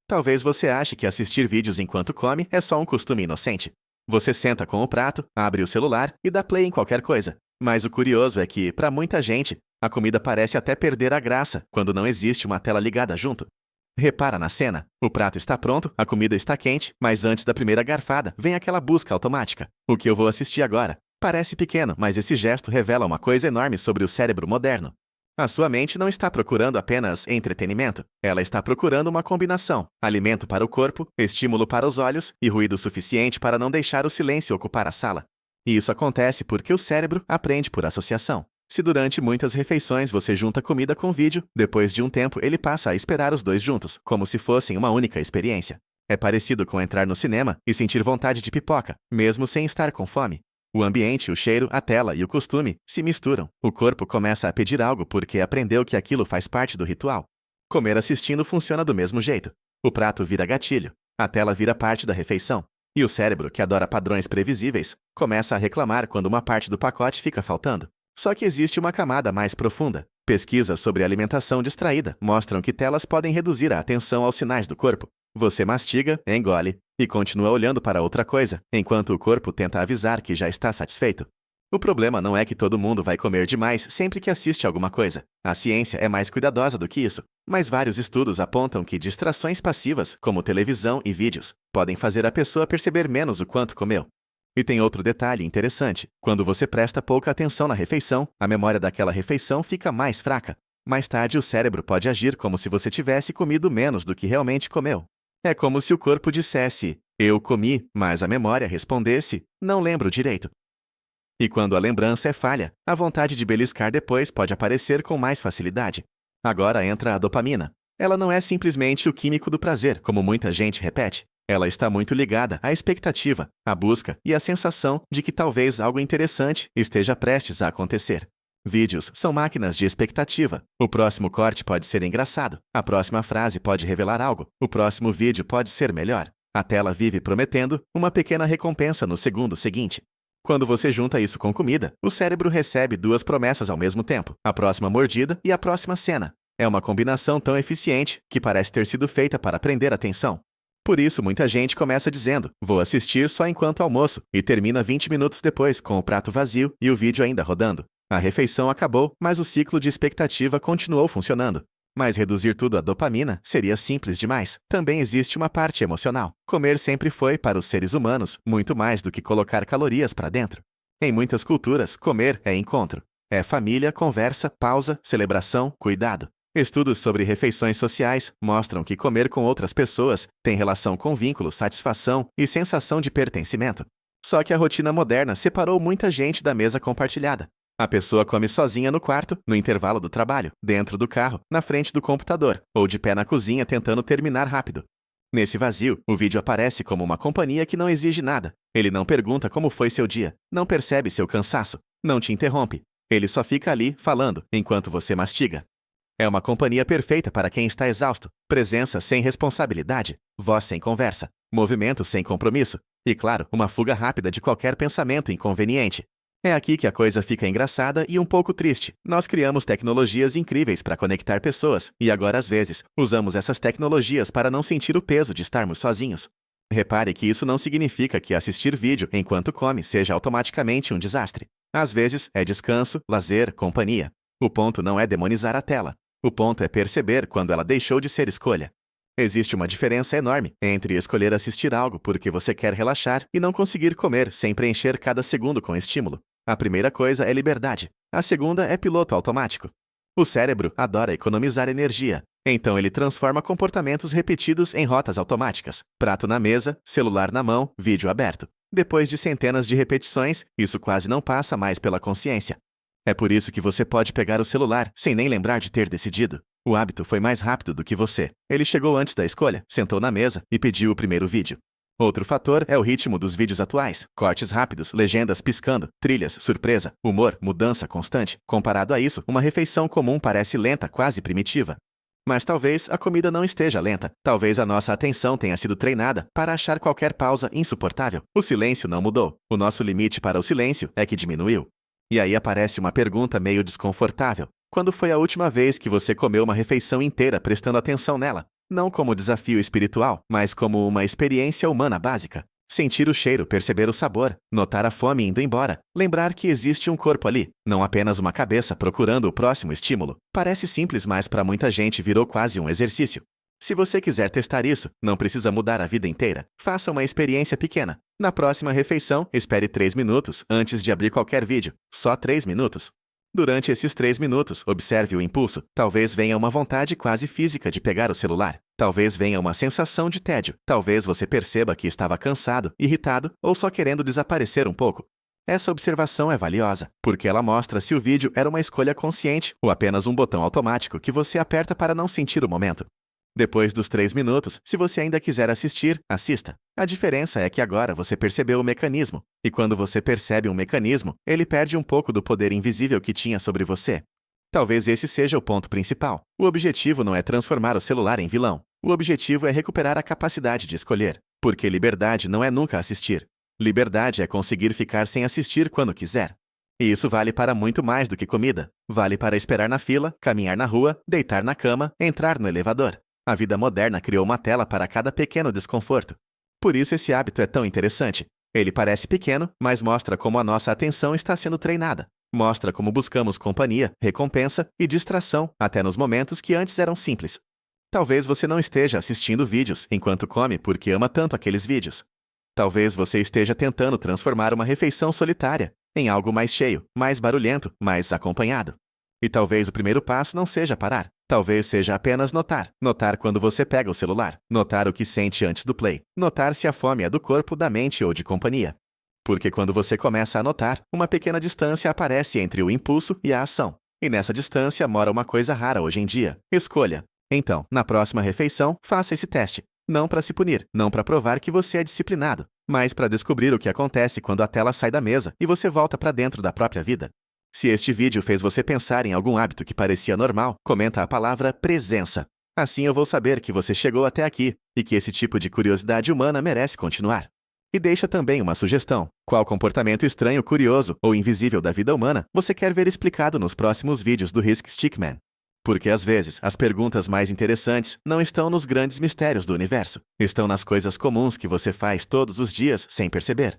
Talvez você ache que assistir vídeos enquanto come é só um costume inocente. Você senta com o prato, abre o celular e dá play em qualquer coisa. Mas o curioso é que, para muita gente, a comida parece até perder a graça quando não existe uma tela ligada junto. Repara na cena. O prato está pronto, a comida está quente, mas antes da primeira garfada, vem aquela busca automática. O que eu vou assistir agora? Parece pequeno, mas esse gesto revela uma coisa enorme sobre o cérebro moderno. A sua mente não está procurando apenas entretenimento. Ela está procurando uma combinação: alimento para o corpo, estímulo para os olhos e ruído suficiente para não deixar o silêncio ocupar a sala. E isso acontece porque o cérebro aprende por associação. Se durante muitas refeições você junta comida com vídeo, depois de um tempo ele passa a esperar os dois juntos, como se fossem uma única experiência. É parecido com entrar no cinema e sentir vontade de pipoca, mesmo sem estar com fome. O ambiente, o cheiro, a tela e o costume se misturam. O corpo começa a pedir algo porque aprendeu que aquilo faz parte do ritual. Comer assistindo funciona do mesmo jeito. O prato vira gatilho, a tela vira parte da refeição. E o cérebro, que adora padrões previsíveis, começa a reclamar quando uma parte do pacote fica faltando. Só que existe uma camada mais profunda. Pesquisas sobre alimentação distraída mostram que telas podem reduzir a atenção aos sinais do corpo. Você mastiga, engole e continua olhando para outra coisa, enquanto o corpo tenta avisar que já está satisfeito. O problema não é que todo mundo vai comer demais sempre que assiste alguma coisa. A ciência é mais cuidadosa do que isso, mas vários estudos apontam que distrações passivas, como televisão e vídeos, podem fazer a pessoa perceber menos o quanto comeu. E tem outro detalhe interessante: quando você presta pouca atenção na refeição, a memória daquela refeição fica mais fraca. Mais tarde, o cérebro pode agir como se você tivesse comido menos do que realmente comeu. É como se o corpo dissesse: eu comi, mas a memória respondesse: não lembro direito. E quando a lembrança é falha, a vontade de beliscar depois pode aparecer com mais facilidade. Agora entra a dopamina. Ela não é simplesmente o químico do prazer, como muita gente repete. Ela está muito ligada à expectativa, à busca e à sensação de que talvez algo interessante esteja prestes a acontecer. Vídeos são máquinas de expectativa. O próximo corte pode ser engraçado, a próxima frase pode revelar algo, o próximo vídeo pode ser melhor. A tela vive prometendo uma pequena recompensa no segundo seguinte. Quando você junta isso com comida, o cérebro recebe duas promessas ao mesmo tempo: a próxima mordida e a próxima cena. É uma combinação tão eficiente que parece ter sido feita para prender a atenção. Por isso, muita gente começa dizendo: vou assistir só enquanto almoço, e termina 20 minutos depois com o prato vazio e o vídeo ainda rodando. A refeição acabou, mas o ciclo de expectativa continuou funcionando. Mas reduzir tudo à dopamina seria simples demais. Também existe uma parte emocional. Comer sempre foi, para os seres humanos, muito mais do que colocar calorias para dentro. Em muitas culturas, comer é encontro. É família, conversa, pausa, celebração, cuidado. Estudos sobre refeições sociais mostram que comer com outras pessoas tem relação com vínculo, satisfação e sensação de pertencimento. Só que a rotina moderna separou muita gente da mesa compartilhada. A pessoa come sozinha no quarto, no intervalo do trabalho, dentro do carro, na frente do computador, ou de pé na cozinha tentando terminar rápido. Nesse vazio, o vídeo aparece como uma companhia que não exige nada. Ele não pergunta como foi seu dia, não percebe seu cansaço, não te interrompe. Ele só fica ali, falando, enquanto você mastiga. É uma companhia perfeita para quem está exausto. Presença sem responsabilidade, voz sem conversa, movimento sem compromisso e, claro, uma fuga rápida de qualquer pensamento inconveniente. É aqui que a coisa fica engraçada e um pouco triste. Nós criamos tecnologias incríveis para conectar pessoas e agora, às vezes, usamos essas tecnologias para não sentir o peso de estarmos sozinhos. Repare que isso não significa que assistir vídeo enquanto come seja automaticamente um desastre. Às vezes, é descanso, lazer, companhia. O ponto não é demonizar a tela. O ponto é perceber quando ela deixou de ser escolha. Existe uma diferença enorme entre escolher assistir algo porque você quer relaxar e não conseguir comer sem preencher cada segundo com estímulo. A primeira coisa é liberdade. A segunda é piloto automático. O cérebro adora economizar energia, então ele transforma comportamentos repetidos em rotas automáticas. Prato na mesa, celular na mão, vídeo aberto. Depois de centenas de repetições, isso quase não passa mais pela consciência. É por isso que você pode pegar o celular sem nem lembrar de ter decidido. O hábito foi mais rápido do que você. Ele chegou antes da escolha, sentou na mesa e pediu o primeiro vídeo. Outro fator é o ritmo dos vídeos atuais. Cortes rápidos, legendas piscando, trilhas, surpresa, humor, mudança constante. Comparado a isso, uma refeição comum parece lenta, quase primitiva. Mas talvez a comida não esteja lenta. Talvez a nossa atenção tenha sido treinada para achar qualquer pausa insuportável. O silêncio não mudou. O nosso limite para o silêncio é que diminuiu. E aí aparece uma pergunta meio desconfortável. Quando foi a última vez que você comeu uma refeição inteira prestando atenção nela? Não como desafio espiritual, mas como uma experiência humana básica. Sentir o cheiro, perceber o sabor, notar a fome indo embora, lembrar que existe um corpo ali, não apenas uma cabeça procurando o próximo estímulo. Parece simples, mas para muita gente virou quase um exercício. Se você quiser testar isso, não precisa mudar a vida inteira. Faça uma experiência pequena. Na próxima refeição, espere 3 minutos antes de abrir qualquer vídeo. Só 3 minutos. Durante esses 3 minutos, observe o impulso. Talvez venha uma vontade quase física de pegar o celular. Talvez venha uma sensação de tédio. Talvez você perceba que estava cansado, irritado ou só querendo desaparecer um pouco. Essa observação é valiosa, porque ela mostra se o vídeo era uma escolha consciente ou apenas um botão automático que você aperta para não sentir o momento. Depois dos 3 minutos, se você ainda quiser assistir, assista. A diferença é que agora você percebeu o mecanismo, e quando você percebe um mecanismo, ele perde um pouco do poder invisível que tinha sobre você. Talvez esse seja o ponto principal. O objetivo não é transformar o celular em vilão. O objetivo é recuperar a capacidade de escolher, porque liberdade não é nunca assistir. Liberdade é conseguir ficar sem assistir quando quiser. E isso vale para muito mais do que comida. Vale para esperar na fila, caminhar na rua, deitar na cama, entrar no elevador. A vida moderna criou uma tela para cada pequeno desconforto. Por isso esse hábito é tão interessante. Ele parece pequeno, mas mostra como a nossa atenção está sendo treinada. Mostra como buscamos companhia, recompensa e distração até nos momentos que antes eram simples. Talvez você não esteja assistindo vídeos enquanto come porque ama tanto aqueles vídeos. Talvez você esteja tentando transformar uma refeição solitária em algo mais cheio, mais barulhento, mais acompanhado. E talvez o primeiro passo não seja parar. Talvez seja apenas notar. Notar quando você pega o celular. Notar o que sente antes do play. Notar se a fome é do corpo, da mente ou de companhia. Porque quando você começa a notar, uma pequena distância aparece entre o impulso e a ação. E nessa distância mora uma coisa rara hoje em dia. Escolha. Então, na próxima refeição, faça esse teste. Não para se punir, não para provar que você é disciplinado, mas para descobrir o que acontece quando a tela sai da mesa e você volta para dentro da própria vida. Se este vídeo fez você pensar em algum hábito que parecia normal, comenta a palavra presença. Assim eu vou saber que você chegou até aqui e que esse tipo de curiosidade humana merece continuar. E deixa também uma sugestão. Qual comportamento estranho, curioso ou invisível da vida humana você quer ver explicado nos próximos vídeos do Risk Stickman? Porque às vezes as perguntas mais interessantes não estão nos grandes mistérios do universo. Estão nas coisas comuns que você faz todos os dias sem perceber.